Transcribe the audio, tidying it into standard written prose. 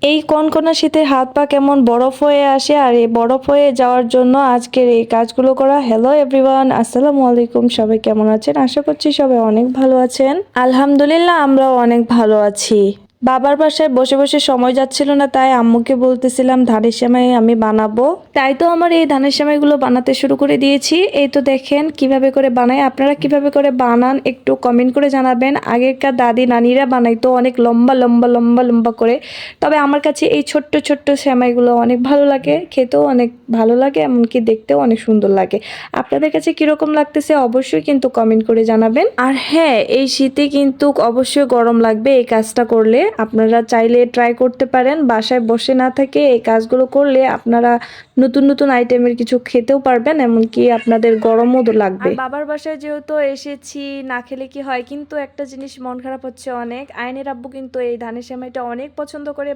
এই কনকনা শীতে হাত পা কেমন বরফ হয়ে আসে, আর এই বরফ হয়ে যাওয়ার জন্য আজকের এই কাজগুলো করা। হ্যালো এভরিওয়ান, আসসালামু আলাইকুম। সবাই কেমন আছেন? আশা করছি সবাই অনেক ভালো আছেন। আলহামদুলিল্লাহ, আমরাও অনেক ভালো আছি। বাবার বাসায় বসে বসে সময় যাচ্ছিল না, তাই আম্মুকে বলতেছিলাম ধানের সেমাই আমি বানাবো। তাই তো আমার এই ধানের সেমাইগুলো বানাতে শুরু করে দিয়েছি। এই তো দেখেন কিভাবে করে বানাই। আপনারা কিভাবে করে বানান একটু কমেন্ট করে জানাবেন। আগেকার দাদি নানিরা বানাইতো অনেক লম্বা লম্বা লম্বা লম্বা করে, তবে আমার কাছে এই ছোট্ট ছোট্ট সেমাইগুলো অনেক ভালো লাগে, খেতেও অনেক ভালো লাগে, এমনকি দেখতেও অনেক সুন্দর লাগে। আপনাদের কাছে কিরকম লাগতেছে অবশ্যই কিন্তু কমেন্ট করে জানাবেন। আর হ্যাঁ, এই শীতে কিন্তু অবশ্যই গরম লাগবে এই কাজটা করলে। আপনারা চাইলে ট্রাই করতে পারেন, বাসায় বসে না থেকে এই কাজগুলো করলে আপনারা নতুন নতুন আইটেমের কিছু খেতেও পারবেন, এমনকি আপনাদের গরমও লাগবে। আর বাবার বাসায় যেহেতু এসেছি, না খেলে কি হয়। কিন্তু একটা জিনিস মন খারাপ হচ্ছে অনেক, আইনের আব্বু কিন্তু এই ধানের সেমাইটা অনেক পছন্দ করে।